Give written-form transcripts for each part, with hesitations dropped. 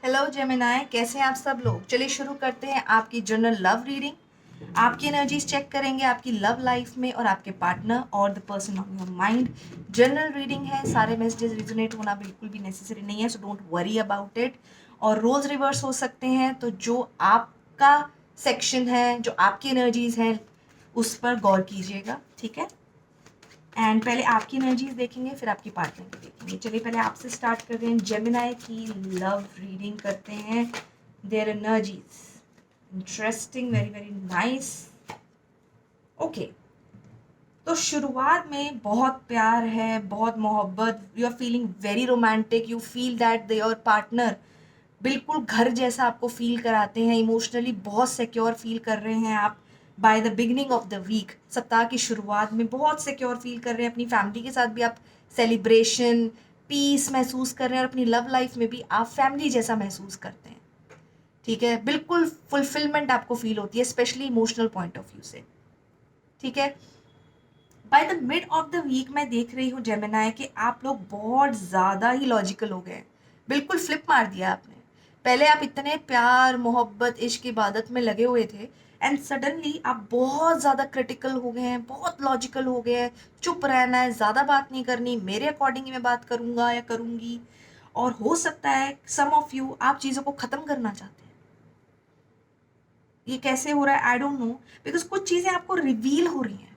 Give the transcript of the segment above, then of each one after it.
Hello Gemini, कैसे हैं आप सब लोग। चलिए शुरू करते हैं आपकी जनरल लव रीडिंग। आपकी एनर्जीज चेक करेंगे आपकी लव लाइफ में और आपके पार्टनर और the person on your mind. General reading है, सारे मैसेजेस रिजोनेट होना बिल्कुल भी नेसेसरी नहीं है, so don't worry about it. और रोल्स रिवर्स हो सकते हैं, तो जो आपका सेक्शन है, जो आपकी एनर्जीज हैं, उस पर गौर कीजिएगा, ठीक है। एंड पहले आपकी एनर्जीज देखेंगे, फिर आपकी पार्टनर की देखेंगे। चलिए पहले आपसे स्टार्ट कर रहे हैं। जेमिनाई की लव रीडिंग करते हैं, their energies. Interesting, very very nice. Okay, तो शुरुआत में बहुत प्यार है, बहुत मोहब्बत, you are feeling very romantic, you feel that your partner बिल्कुल घर जैसा आपको फील कराते हैं, इमोशनली बहुत सिक्योर फील कर रहे हैं आप। By the beginning of the week, सप्ताह की शुरुआत में बहुत सिक्योर फील कर रहे हैं। अपनी फैमिली के साथ भी आप सेलिब्रेशन, पीस महसूस कर रहे हैं, और अपनी लव लाइफ में भी आप फैमिली जैसा महसूस करते हैं, ठीक है। बिल्कुल फुलफिलमेंट आपको फील होती है, specially emotional point of view से, ठीक है। By the mid of the week मैं देख रही हूँ जेमिनाई कि आप लोग बहुत ज़्यादा ही लॉजिकल हो गए। बिल्कुल फ्लिप मार दिया आपने। पहले आप इतने प्यार मोहब्बत इश्क इबादत में लगे हुए थे, एंड सडनली आप बहुत ज़्यादा क्रिटिकल हो गए हैं, बहुत लॉजिकल हो गए हैं। चुप रहना है, ज़्यादा बात नहीं करनी, मेरे अकॉर्डिंग ही मैं बात करूँगा या करूँगी। और हो सकता है सम ऑफ यू आप चीज़ों को ख़त्म करना चाहते हैं। ये कैसे हो रहा है आई डोंट नो, बिकॉज कुछ चीज़ें आपको रिवील हो रही हैं,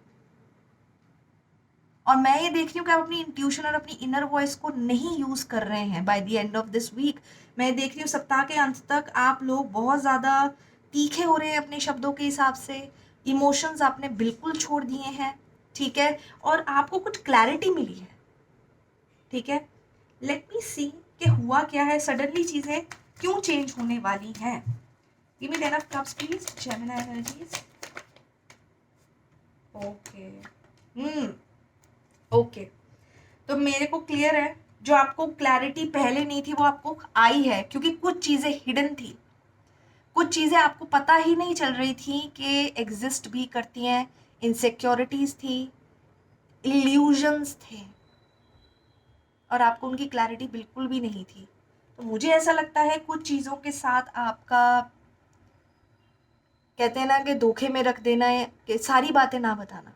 और मैं ये देख रही हूँ कि आप अपनी इंट्यूशन और अपनी इनर वॉइस को नहीं यूज कर रहे हैं by the end of this week. मैं देख रही हूँ सप्ताह के अंत तक आप लोग बहुत ज़्यादा तीखे हो रहे हैं अपने शब्दों के हिसाब से। इमोशंस आपने बिल्कुल छोड़ दिए हैं, ठीक है, और आपको कुछ क्लैरिटी मिली है, ठीक है। लेट मी सी कि हुआ क्या है, सडनली चीज़ें क्यों चेंज होने वाली हैं। Give me 10 of cups please, Gemini energies. Okay, okay, तो मेरे को क्लियर है, जो आपको क्लैरिटी पहले नहीं थी वो आपको आई है, क्योंकि कुछ चीज़ें हिडन थी, कुछ चीज़ें आपको पता ही नहीं चल रही थी कि एग्जिस्ट भी करती हैं। इनसिक्योरिटीज़ थी, इल्यूजन्स थे, और आपको उनकी क्लैरिटी बिल्कुल भी नहीं थी। तो मुझे ऐसा लगता है कुछ चीज़ों के साथ आपका, कहते हैं ना कि धोखे में रख देना है, कि सारी बातें ना बताना।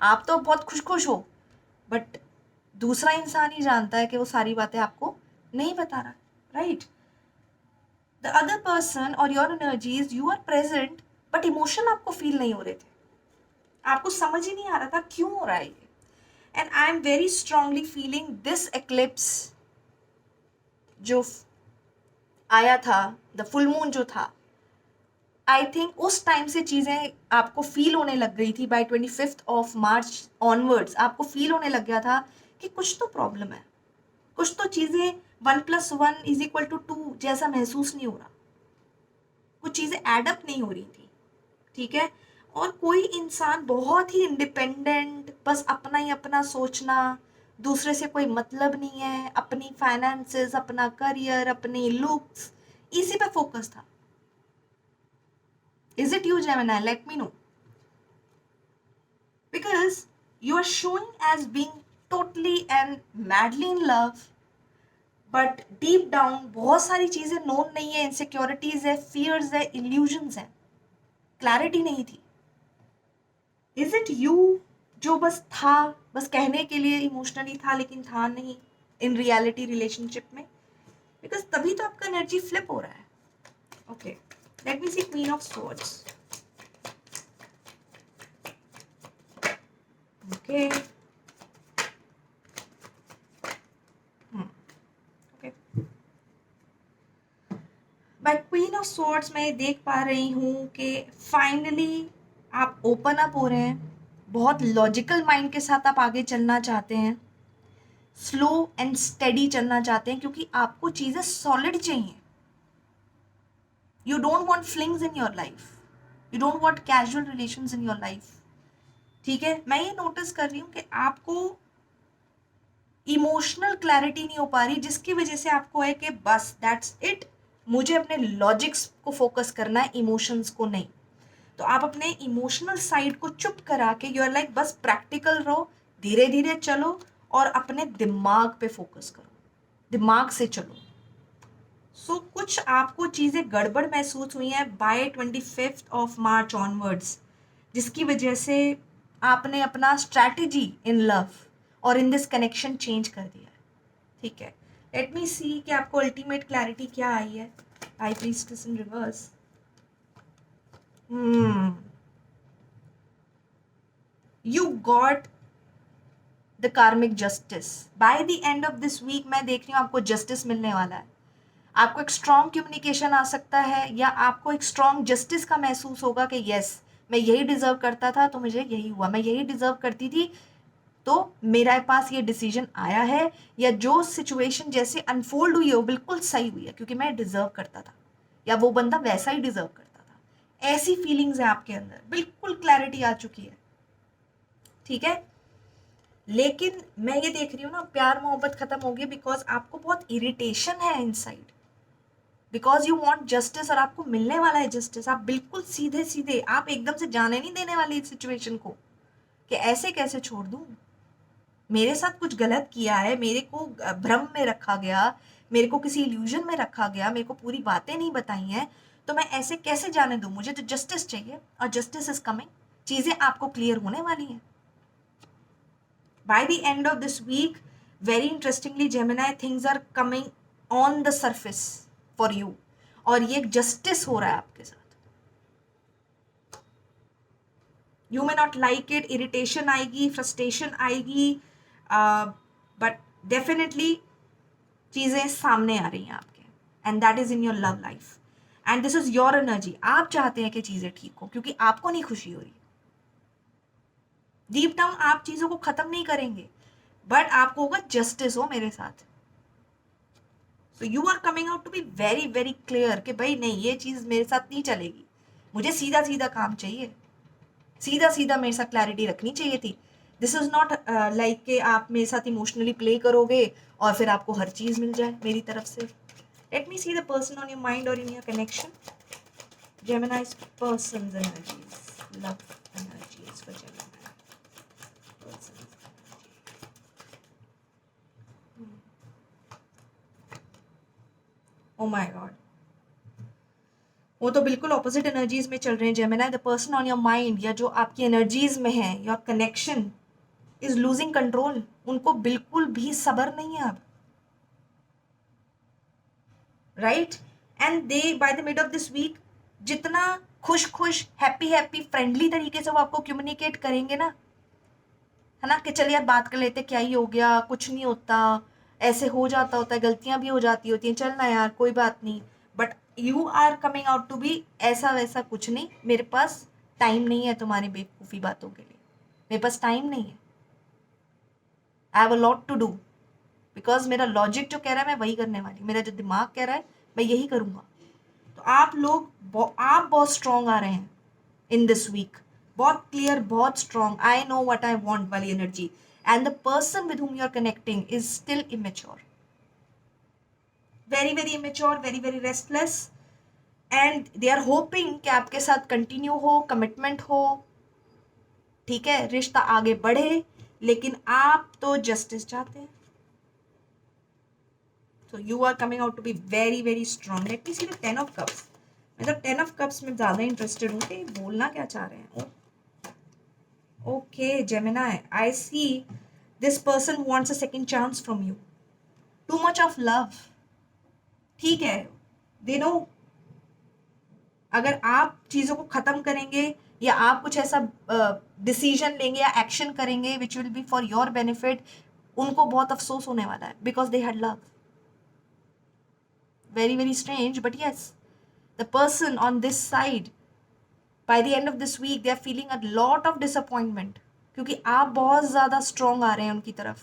आप तो बहुत खुश खुश हो, बट दूसरा इंसान ही जानता है कि वो सारी बातें आपको नहीं बता रहा, राइट। द अदर पर्सन और your energies, you are present, but emotion आपको फील नहीं हो रहे थे, आपको समझ ही नहीं आ रहा था क्यों हो रहा है ये। And I am very strongly feeling this eclipse जो आया था, द फुल मून जो था, आई थिंक उस टाइम से चीज़ें आपको फील होने लग गई थी। बाय 25 ऑनवर्ड्स आपको फील होने लग गया था कि कुछ तो प्रॉब्लम है, कुछ तो चीज़ें 1+1=2 जैसा महसूस नहीं हो रहा, कुछ चीज़ें एडअप नहीं हो रही थी, ठीक है। और कोई इंसान बहुत ही इंडिपेंडेंट, बस अपना ही अपना सोचना, दूसरे से कोई मतलब नहीं है, अपनी फाइनेंसेस, अपना करियर, अपनी लुक्स, इसी पे फोकस था। Is it you Gemini? Late me no, because you are showing as being totally and madly in love, but deep down बहुत सारी चीजें नोन नहीं है, इनसिक्योरिटीज है, फियर्स है, इल्यूजन्स है, क्लैरिटी नहीं थी। इज इट यू जो बस था, बस कहने के लिए इमोशनली था लेकिन था नहीं इन रियलिटी रिलेशनशिप में? बिकॉज तभी तो आपका एनर्जी फ्लिप हो रहा है। Okay, let me see queen of swords. Okay, okay, by queen of swords मैं देख पा रही हूँ कि फाइनली आप ओपन अप हो रहे हैं, बहुत लॉजिकल माइंड के साथ आप आगे चलना चाहते हैं, स्लो एंड स्टेडी चलना चाहते हैं, क्योंकि आपको चीज़ें सॉलिड चाहिए। You don't want flings in your life, you don't want casual relations in your life, ठीक है। मैं ये नोटिस कर रही हूँ कि आपको इमोशनल क्लैरिटी नहीं हो पा रही, जिसकी वजह से आपको है कि बस दैट्स इट, मुझे अपने लॉजिक्स को फोकस करना है, इमोशंस को नहीं। तो आप अपने इमोशनल साइड को चुप करा के यू आर लाइक बस प्रैक्टिकल रहो, धीरे धीरे चलो, और अपने दिमाग पे फोकस करो, दिमाग से चलो, कुछ आपको चीज़ें गड़बड़ महसूस हुई हैं बाय 25 ऑनवर्ड्स, जिसकी वजह से आपने अपना स्ट्रैटेजी इन लव और इन दिस कनेक्शन चेंज कर दिया है। ठीक है, लेट मी सी कि आपको अल्टीमेट क्लैरिटी क्या आई है। High priestess in reverse. You got the karmic justice. By the end of this week मैं देख रही हूँ आपको जस्टिस मिलने वाला है। आपको एक स्ट्रॉन्ग कम्युनिकेशन आ सकता है, या आपको एक स्ट्रॉन्ग जस्टिस का महसूस होगा कि यस, मैं यही डिजर्व करता था तो मुझे यही हुआ, मैं यही डिजर्व करती थी तो मेरे पास ये डिसीजन आया है, या जो सिचुएशन जैसे अनफोल्ड हुई है वो बिल्कुल सही हुई है क्योंकि मैं डिजर्व करता था, या वो बंदा वैसा ही डिजर्व करता था। ऐसी फीलिंग्स है आपके अंदर, बिल्कुल क्लैरिटी आ चुकी है। ठीक है, लेकिन मैं ये देख रही हूँ ना, प्यार मोहब्बत खत्म हो गई बिकॉज आपको बहुत इरिटेशन है inside, because you want justice, और आपको मिलने वाला है जस्टिस। आप बिल्कुल सीधे सीधे, आप एकदम से जाने नहीं देने वाले इस सिचुएशन को कि ऐसे कैसे छोड़ दूं, मेरे साथ कुछ गलत किया है, मेरे को भ्रम में रखा गया, मेरे को किसी इल्यूजन में रखा गया, मेरे को पूरी बातें नहीं बताई हैं, तो मैं ऐसे कैसे जाने दूं, मुझे तो जस्टिस चाहिए, और जस्टिस इज कमिंग। चीजें आपको क्लियर होने वाली हैं by the end of this week. Very interestingly Gemini, things are coming on the surface for you, और ये जस्टिस हो रहा है आपके साथ। You may not like it, irritation आएगी, फ्रस्ट्रेशन आएगी, बट डेफिनेटली चीज़ें सामने आ रही हैं आपके, and that is in your love life, and this is your energy. आप चाहते हैं कि चीज़ें ठीक हो क्योंकि आपको नहीं खुशी हो रही। डीप डाउन आप चीज़ों को ख़त्म नहीं करेंगे, बट आपको होगा जस्टिस हो मेरे साथ। So you are coming out to be very very clear कि भाई नहीं, ये चीज़ मेरे साथ नहीं चलेगी, मुझे सीधा सीधा काम चाहिए, सीधा सीधा मेरे साथ क्लैरिटी रखनी चाहिए थी। दिस इज़ नॉट लाइक कि आप मेरे साथ इमोशनली प्ले करोगे और फिर आपको हर चीज़ मिल जाए मेरी तरफ से। Let me see the person on your mind और in your connection. Gemini's person's energies, love energies for Gemini. Person's energy. Oh my God. वो तो बिल्कुल ऑपोजिट एनर्जीज में चल रहे हैं Gemini. The person on your mind, या जो आपकी एनर्जीज में है, your connection is losing control. उनको बिल्कुल भी सब्र नहीं है अब, right? And they by the mid of this week, जितना खुश खुश हैप्पी हैप्पी फ्रेंडली तरीके से वो आपको कम्युनिकेट करेंगे ना, है ना, कि चलिए यार बात कर लेते, क्या ही हो गया, कुछ नहीं होता, ऐसे हो जाता होता है, गलतियां भी हो जाती होती हैं, चलना यार कोई बात नहीं। But you are coming out to be ऐसा वैसा कुछ नहीं, मेरे पास टाइम नहीं है तुम्हारी बेवकूफ़ी बातों के लिए, मेरे पास टाइम नहीं है, I have a lot to do, because मेरा लॉजिक जो कह रहा है मैं वही करने वाली, मेरा जो दिमाग कह रहा है मैं यही करूँगा। तो आप बहुत स्ट्रॉन्ग आ रहे हैं इन दिस वीक, बहुत क्लियर, बहुत strong, I know what I want वाली energy. And the person with whom you are connecting is still immature, very very immature, very very restless, and they are hoping कि आपके साथ continue हो, commitment हो, ठीक है, रिश्ता आगे बढ़े, लेकिन आप तो जस्टिस चाहते हैं। So you are coming out to be very very strong. Let me see the 10 of cups. मैं तो 10 of cups में ज़्यादा इंटरेस्टेड हूँ कि बोलना क्या चाह रहे हैं। Okay, Gemini, I see this person wants a second chance from you. Too much of love. ठीक है, they know अगर आप चीज़ों को ख़त्म करेंगे, या आप कुछ ऐसा डिसीजन लेंगे या एक्शन करेंगे which will be for your benefit, उनको बहुत अफसोस होने वाला है, because they had love. Very very strange, but yes, the person on this side, by the end of this week, they are feeling a lot of disappointment, क्योंकि आप बहुत ज़्यादा strong आ रहे हैं उनकी तरफ।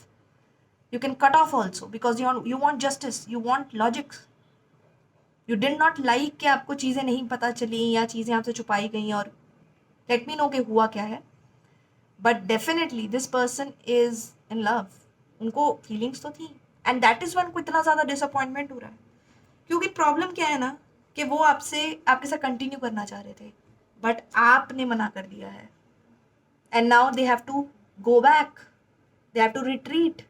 You can cut off also because you want justice, you want logic. You did not like कि आपको चीज़ें नहीं पता चली या चीज़ें आपसे छुपाई गई, और let me know कि हुआ क्या है। But definitely this person is in love. उनको feelings तो थी, and that is when को इतना ज़्यादा disappointment हो रहा है, क्योंकि प्रॉब्लम क्या है ना, कि वो आपके साथ कंटिन्यू करना चाह रहे थे, बट आपने मना कर दिया है, and now they have to go back, they have to retreat.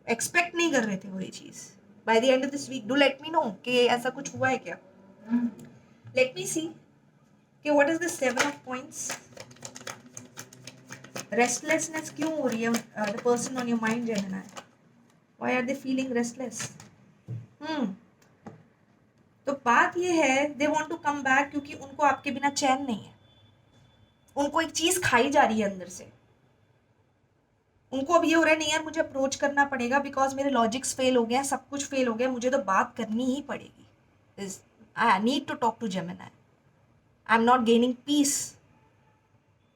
Expect नहीं कर रहे थे वो ये चीज़, by the end of this week do let me know कि ऐसा कुछ हुआ है क्या. लेट मी सी कि what is the 7 of Coins. Restlessness क्यों हो रही है the person on your mind Gemini. Why are they feeling restless. तो बात ये है they want to come back क्योंकि उनको आपके बिना चैन नहीं है. उनको एक चीज खाई जा रही है अंदर से. उनको अब ये हो रहा है नहीं यार मुझे अप्रोच करना पड़ेगा बिकॉज मेरे लॉजिक्स फेल हो गए हैं, सब कुछ फेल हो गया, मुझे तो बात करनी ही पड़ेगी. I need to talk to Gemini. I am not gaining peace.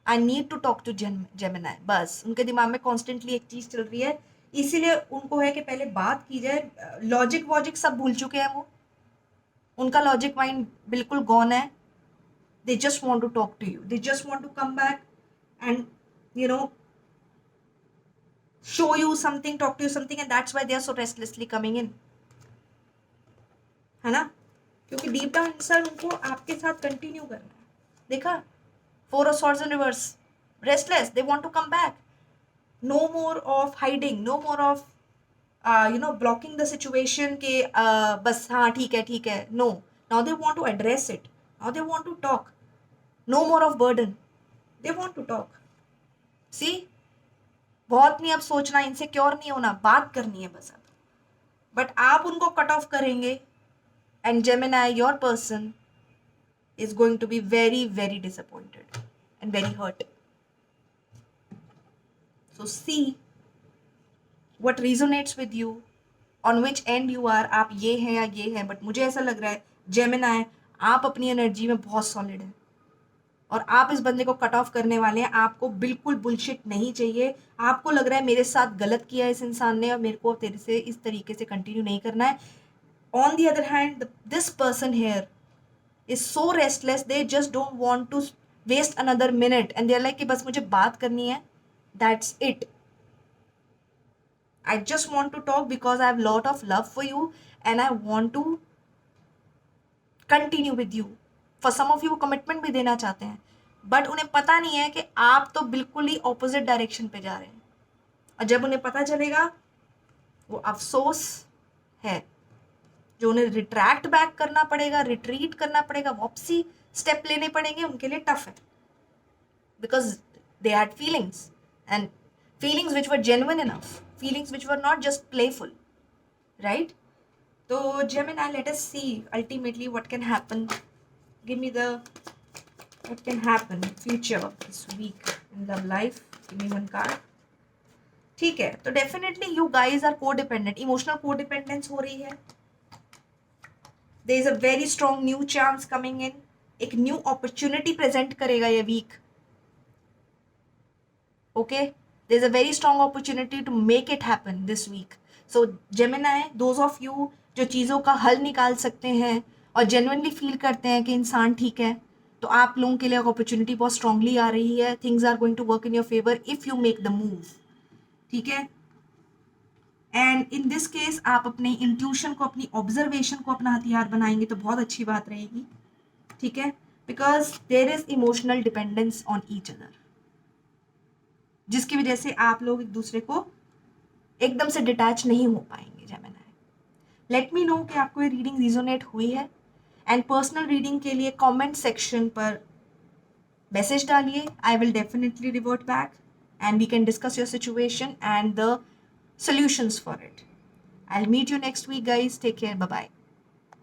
I need to talk to Gemini. बस उनके दिमाग में कॉन्स्टेंटली एक चीज चल रही है, इसीलिए उनको है कि पहले बात की जाए. लॉजिक वॉजिक सब भूल चुके हैं वो. उनका लॉजिक माइंड बिल्कुल गॉन है. They just want to talk to you. They just want to come back and you know show you something, talk to you something, and that's why they are so restlessly coming in. है ना. क्योंकि deep down इंसान उनको आपके साथ continue करना है. देखा 4 of Swords in reverse. Restless. They want to come back. No more of hiding. No more of blocking the situation के बस हाँ ठीक है. No. Now they want to address it. Now they want to talk. No more of burden. They want to talk. See. बहुत नहीं अब सोचना, insecure नहीं होना, बात करनी है बस अब. बट आप उनको कट ऑफ करेंगे and Gemini your person is going to be very very disappointed and very hurt. So see what resonates with you, on which and you are. आप ये हैं या ये हैं, बट मुझे ऐसा लग रहा है जेमिनी आप अपनी एनर्जी में बहुत सॉलिड है और आप इस बंदे को कट ऑफ करने वाले हैं. आपको बिल्कुल बुलशिट नहीं चाहिए. आपको लग रहा है मेरे साथ गलत किया है इस इंसान ने और मेरे को तेरे से इस तरीके से कंटिन्यू नहीं करना है. On the other hand this person here is so restless. They just don't want to waste another minute and they are like कि बस मुझे बात करनी है. That's it. I just want to talk because I have lot of love for you and I want to continue with you. For some of you वो commitment भी देना चाहते हैं बट उन्हें पता नहीं है कि आप तो बिल्कुल ही ऑपोजिट डायरेक्शन पे जा रहे हैं. और जब उन्हें पता चलेगा वो अफसोस है जो उन्हें रिट्रैक्ट बैक करना पड़ेगा, रिट्रीट करना पड़ेगा, वापसी स्टेप लेने पड़ेंगे. उनके लिए टफ है because they had feelings and feelings which were genuine enough, feelings which were not just playful, right. तो Gemini let us see ultimately what can happen. Give me the what can happen future of this week in love life. Give me one card. ठीक है. तो definitely you guys are codependent. Emotional codependence हो रही है. There is a very strong new chance coming in. एक new opportunity present करेगा ये week. Okay. There is a very strong opportunity to make it happen this week. So Gemini, those of you जो चीज़ों का हल निकाल सकते हैं और genuinely feel करते हैं कि इंसान ठीक है, तो आप लोगों के लिए एक अपॉर्चुनिटी बहुत स्ट्रांगली आ रही है. Things are going to work in your favour if you make the move. ठीक है. एंड इन दिस केस आप अपने इंट्यूशन को, अपनी ऑब्जर्वेशन को अपना हथियार बनाएंगे तो बहुत अच्छी बात रहेगी. ठीक है. Because there is emotional dependence on each other जिसकी वजह से आप लोग एक दूसरे को एकदम से डिटैच नहीं हो पाएंगे. जेमिनी लेट मी नो कि आपको ये रीडिंग रिजोनेट हुई है. एंड पर्सनल रीडिंग के लिए कमेंट सेक्शन पर मैसेज डालिए. I will definitely revert back and we can discuss your situation and the solutions for it. I'll meet you next week, guys. Take care. Bye-bye.